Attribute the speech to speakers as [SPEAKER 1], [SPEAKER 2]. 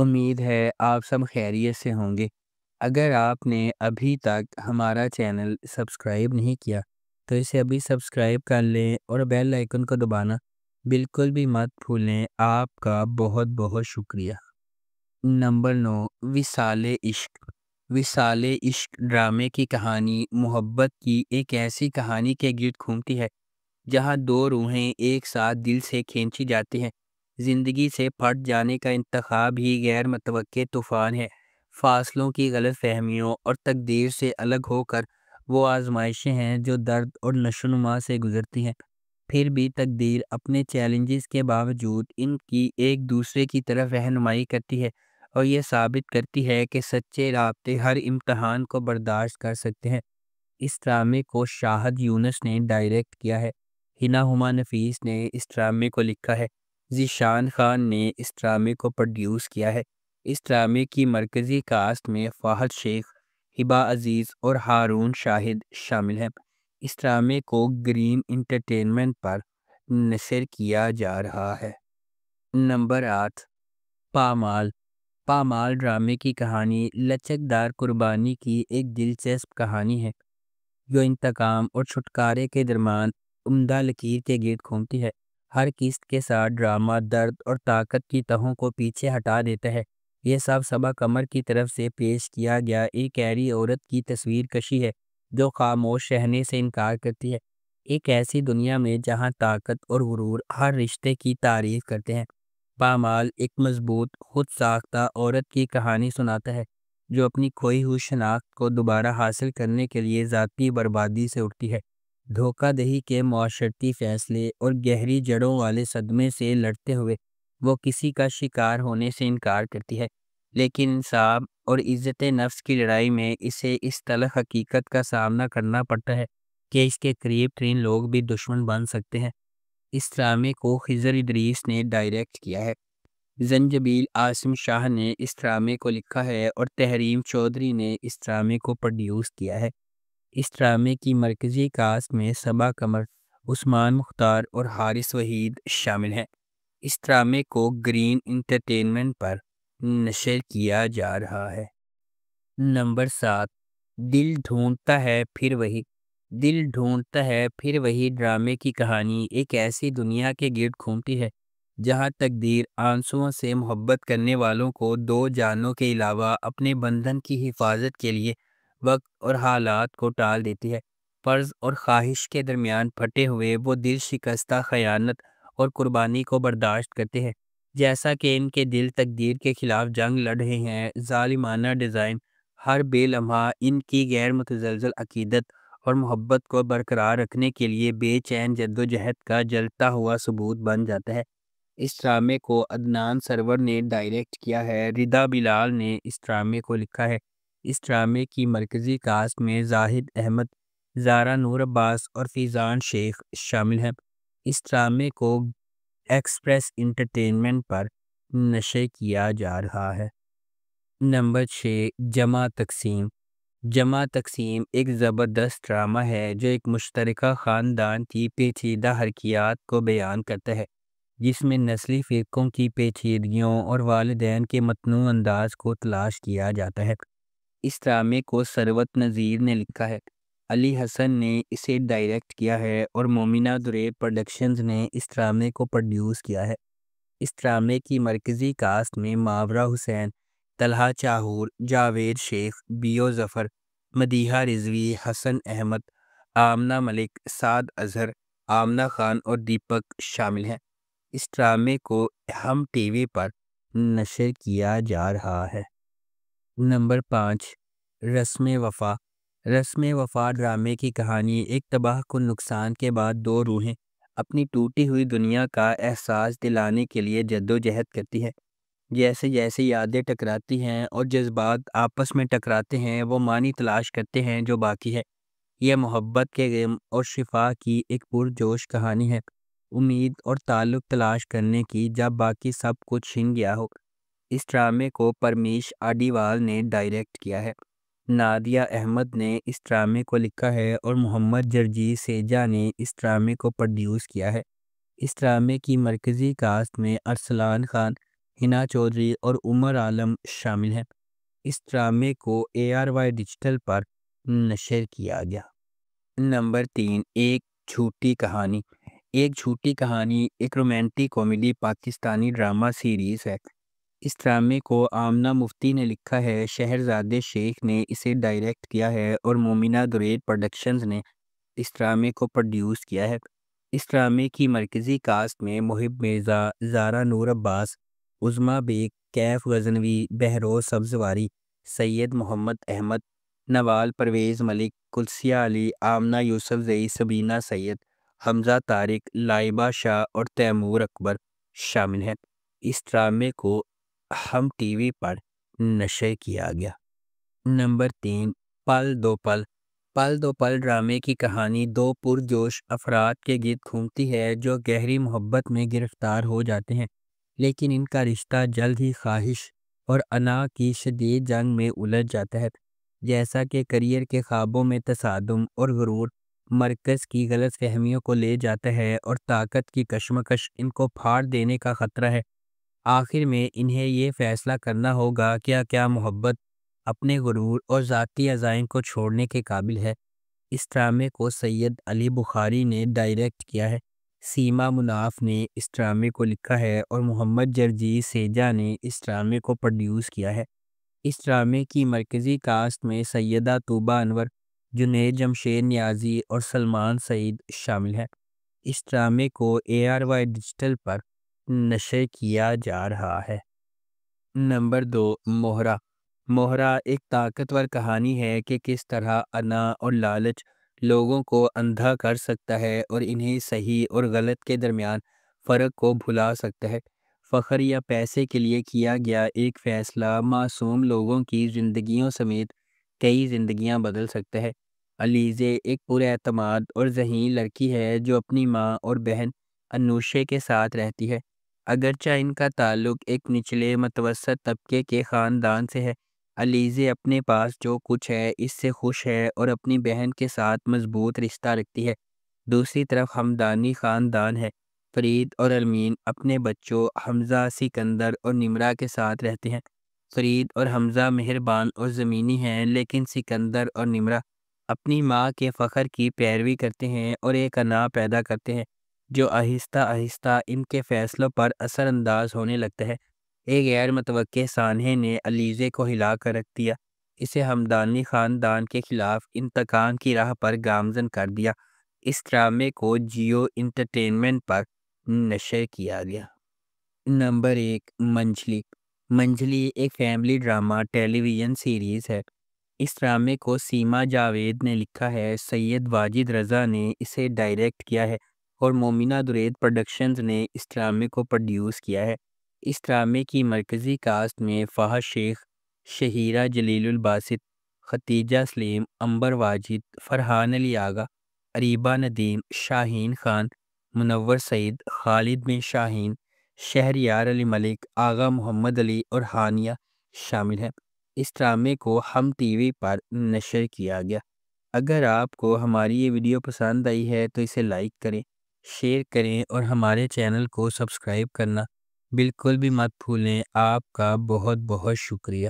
[SPEAKER 1] امید ہے آپ سب خیریت سے ہوں گے۔ اگر آپ نے ابھی تک ہمارا چینل سبسکرائب نہیں کیا تو اسے ابھی سبسکرائب کر لیں اور بیل آئیکن کو دبانا بالکل بھی مت بھولیں۔ آپ کا بہت بہت شکریہ۔ نمبر 9، وصال عشق۔ وصال عشق ڈرامے کی کہانی محبت کی ایک ایسی کہانی کے گرد گھومتی ہے جہاں دو روحیں ایک ساتھ دل سے کھینچی جاتی ہیں۔ زندگی سے پھٹ جانے کا انتخاب ہی غیر متوقع طوفان ہے۔ فاصلوں کی غلط فہمیوں اور تقدیر سے الگ ہو کر وہ آزمائشیں ہیں جو درد اور نشوونما سے گزرتی ہیں۔ پھر بھی تقدیر اپنے چیلنجز کے باوجود ان کی ایک دوسرے کی طرف رہنمائی کرتی ہے اور یہ ثابت کرتی ہے کہ سچے رابطے ہر امتحان کو برداشت کر سکتے ہیں۔ اس ڈرامے کو شاہد یونس نے ڈائریکٹ کیا ہے۔ ہنا ہما نفیس نے اس ڈرامے کو لکھا ہے۔ ذیشان خان نے اس ڈرامے کو پروڈیوس کیا ہے۔ اس ڈرامے کی مرکزی کاسٹ میں فہد شیخ، ہبہ عزیز اور ہارون شاہد شامل ہیں۔ اس ڈرامے کو گرین انٹرٹینمنٹ پر نشر کیا جا رہا ہے۔ نمبر 8، پامال۔ پامال ڈرامے کی کہانی لچکدار قربانی کی ایک دلچسپ کہانی ہے جو انتقام اور چھٹکارے کے درمیان عمدہ لکیر کے گرد گھومتی ہے۔ ہر قسط کے ساتھ ڈرامہ درد اور طاقت کی تہوں کو پیچھے ہٹا دیتا ہے۔ یہ سب صبا قمر کی طرف سے پیش کیا گیا ایک ایری عورت کی تصویر کشی ہے جو خاموش رہنے سے انکار کرتی ہے، ایک ایسی دنیا میں جہاں طاقت اور غرور ہر رشتے کی تعریف کرتے ہیں۔ پامال ایک مضبوط خود ساختہ عورت کی کہانی سناتا ہے جو اپنی کھوئی ہوئی شناخت کو دوبارہ حاصل کرنے کے لیے ذاتی بربادی سے اٹھتی ہے۔ دھوکہ دہی کے معاشرتی فیصلے اور گہری جڑوں والے صدمے سے لڑتے ہوئے وہ کسی کا شکار ہونے سے انکار کرتی ہے، لیکن انصاف اور عزت نفس کی لڑائی میں اسے اس تلخ حقیقت کا سامنا کرنا پڑتا ہے کہ اس کے قریب ترین لوگ بھی دشمن بن سکتے ہیں۔ اس ڈرامے کو خضر ادریس نے ڈائریکٹ کیا ہے۔ زنجبیل عاصم شاہ نے اس ڈرامے کو لکھا ہے اور تحریم چودھری نے اس ڈرامے کو پروڈیوس کیا ہے۔ اس ڈرامے کی مرکزی کاسٹ میں صبا قمر، عثمان مختار اور حارث وحید شامل ہیں۔ اس ڈرامے کو گرین انٹرٹینمنٹ پر نشر کیا جا رہا ہے۔ نمبر 7، دل ڈھونڈتا ہے پھر وہی۔ دل ڈھونڈتا ہے پھر وہی ڈرامے کی کہانی ایک ایسی دنیا کے گرد گھومتی ہے جہاں تقدیر آنسوؤں سے محبت کرنے والوں کو دو جانوں کے علاوہ اپنے بندھن کی حفاظت کے لیے وقت اور حالات کو ٹال دیتی ہے۔ فرض اور خواہش کے درمیان پھٹے ہوئے وہ دل شکستہ خیانت اور قربانی کو برداشت کرتے ہیں، جیسا کہ ان کے دل تقدیر کے خلاف جنگ لڑ رہے ہیں۔ ظالمانہ ڈیزائن ہر بے لمحہ ان کی غیر متزلزل عقیدت اور محبت کو برقرار رکھنے کے لیے بے چین جدوجہد کا جلتا ہوا ثبوت بن جاتا ہے۔ اس ڈرامے کو عدنان سرور نے ڈائریکٹ کیا ہے۔ رضا بلال نے اس ڈرامے کو لکھا ہے۔ اس ڈرامے کی مرکزی کاسٹ میں زاہد احمد، زارا نور عباس اور فیضان شیخ شامل ہیں۔ اس ڈرامے کو ایکسپریس انٹرٹینمنٹ پر نشر کیا جا رہا ہے۔ نمبر 6، جمع تقسیم۔ جمع تقسیم ایک زبردست ڈرامہ ہے جو ایک مشترکہ خاندان کی پیچیدہ حرکیات کو بیان کرتا ہے، جس میں نسلی فرقوں کی پیچیدگیوں اور والدین کے متنوع انداز کو تلاش کیا جاتا ہے۔ اس ڈرامے کو ثروت نذیر نے لکھا ہے، علی حسن نے اسے ڈائریکٹ کیا ہے اور مومنہ دریب پروڈکشنز نے اس ڈرامے کو پروڈیوس کیا ہے۔ اس ڈرامے کی مرکزی کاسٹ میں ماورا حسین، طلحہ چاہور، جاوید شیخ، بیو ظفر، مدیحہ رضوی، حسن احمد، آمنہ ملک، سعد اظہر، آمنہ خان اور دیپک شامل ہیں۔ اس ڈرامے کو ہم ٹی وی پر نشر کیا جا رہا ہے۔ نمبر 5، رسم وفا۔ رسم وفا ڈرامے کی کہانی ایک تباہ کن نقصان کے بعد دو روحیں اپنی ٹوٹی ہوئی دنیا کا احساس دلانے کے لیے جدوجہد کرتی ہے۔ جیسے جیسے یادیں ٹکراتی ہیں اور جذبات آپس میں ٹکراتے ہیں، وہ معنی تلاش کرتے ہیں جو باقی ہے۔ یہ محبت کے غم اور شفا کی ایک پرجوش کہانی ہے، امید اور تعلق تلاش کرنے کی جب باقی سب کچھ چھن گیا ہو۔ اس ڈرامے کو پرمیش آڈیوال نے ڈائریکٹ کیا ہے۔ نادیہ احمد نے اس ڈرامے کو لکھا ہے اور محمد جرجیت سیجا نے اس ڈرامے کو پروڈیوس کیا ہے۔ اس ڈرامے کی مرکزی کاسٹ میں ارسلان خان، ہنا چودھری اور عمر عالم شامل ہیں۔ اس ڈرامے کو ARY ڈیجیٹل پر نشر کیا گیا۔ نمبر 3، ایک جھوٹی کہانی۔ ایک جھوٹی کہانی ایک romantic comedy Pakistani drama series ہے۔ اس ڈرامے کو آمنہ مفتی نے لکھا ہے، شہرزاد شیخ نے اسے ڈائریکٹ کیا ہے اور مومنہ درید پروڈکشنز نے اس ڈرامے کو پروڈیوس کیا ہے۔ اس ڈرامے کی مرکزی کاسٹ میں محب مرزا، زارا نور عباس، عظمیٰ بیگ، کیف غزنوی، بہروز سبزواری، سید محمد احمد، نوال پرویز ملک، قدسیہ علی، آمنہ یوسف زئی، سبینہ سید، حمزہ طارق، لائبہ شاہ اور تیمور اکبر شامل ہیں۔ اس ڈرامے کو ہم ٹی وی پر نشر کیا گیا۔ نمبر 3، پل دو پل۔ پل دو پل ڈرامے کی کہانی دو پرجوش افراد کے گرد گھومتی ہے جو گہری محبت میں گرفتار ہو جاتے ہیں، لیکن ان کا رشتہ جلد ہی خواہش اور انا کی شدید جنگ میں الجھ جاتا ہے۔ جیسا کہ کریئر کے خوابوں میں تصادم اور غرور مرکز کی غلط فہمیوں کو لے جاتا ہے اور طاقت کی کشمکش ان کو پھاڑ دینے کا خطرہ ہے، آخر میں انہیں یہ فیصلہ کرنا ہوگا کہ کیا محبت اپنے غرور اور ذاتی عزائم کو چھوڑنے کے قابل ہے۔ اس ڈرامے کو سید علی بخاری نے ڈائریکٹ کیا ہے، سیما مناف نے اس ڈرامے کو لکھا ہے اور محمد جرجیز سیجا نے اس ڈرامے کو پروڈیوس کیا ہے۔ اس ڈرامے کی مرکزی کاسٹ میں سیدہ طوبہ انور، جنید جمشید نیازی اور سلمان سعید شامل ہیں۔ اس ڈرامے کو ARY ڈیجیٹل پر نشر کیا جا رہا ہے۔ نمبر 2، مہرہ۔ مہرہ ایک طاقتور کہانی ہے کہ کس طرح انا اور لالچ لوگوں کو اندھا کر سکتا ہے اور انہیں صحیح اور غلط کے درمیان فرق کو بھلا سکتا ہے۔ فخر یا پیسے کے لیے کیا گیا ایک فیصلہ معصوم لوگوں کی زندگیوں سمیت کئی زندگیاں بدل سکتا ہے۔ علیزے ایک پر اعتماد اور ذہین لڑکی ہے جو اپنی ماں اور بہن انوشے کے ساتھ رہتی ہے۔ اگرچہ ان کا تعلق ایک نچلے متوسط طبقے کے خاندان سے ہے، علیزے اپنے پاس جو کچھ ہے اس سے خوش ہے اور اپنی بہن کے ساتھ مضبوط رشتہ رکھتی ہے۔ دوسری طرف ہمدانی خاندان ہے، فرید اور ارمین اپنے بچوں حمزہ، سکندر اور نمرہ کے ساتھ رہتے ہیں۔ فرید اور حمزہ مہربان اور زمینی ہیں، لیکن سکندر اور نمرہ اپنی ماں کے فخر کی پیروی کرتے ہیں اور ایک انا پیدا کرتے ہیں جو آہستہ آہستہ ان کے فیصلوں پر اثر انداز ہونے لگتا ہے۔ ایک غیر متوقع سانحے نے علیزے کو ہلا کر رکھ دیا، اسے ہمدانی خاندان کے خلاف انتقام کی راہ پر گامزن کر دیا۔ اس ڈرامے کو جیو انٹرٹینمنٹ پر نشر کیا گیا۔ نمبر 1، منجلی۔ منجلی ایک فیملی ڈرامہ ٹیلی ویژن سیریز ہے۔ اس ڈرامے کو سیما جاوید نے لکھا ہے، سید واجد رضا نے اسے ڈائریکٹ کیا ہے اور مومنہ درید پروڈکشنز نے اس ڈرامے کو پروڈیوس کیا ہے۔ اس ڈرامے کی مرکزی کاسٹ میں فہد شیخ، شہیرہ جلیل الباسط، ختیجہ سلیم، عنبر واجد، فرحان علی آغا، اریبہ ندیم، شاہین خان، منور سعید، خالد بن شاہین، شہریار علی ملک، آغا محمد علی اور ہانیہ شامل ہیں۔ اس ڈرامے کو ہم ٹی وی پر نشر کیا گیا۔ اگر آپ کو ہماری یہ ویڈیو پسند آئی ہے تو اسے لائک کریں، شیئر کریں اور ہمارے چینل کو سبسکرائب کرنا بالکل بھی مت بھولیں۔ آپ کا بہت بہت شکریہ۔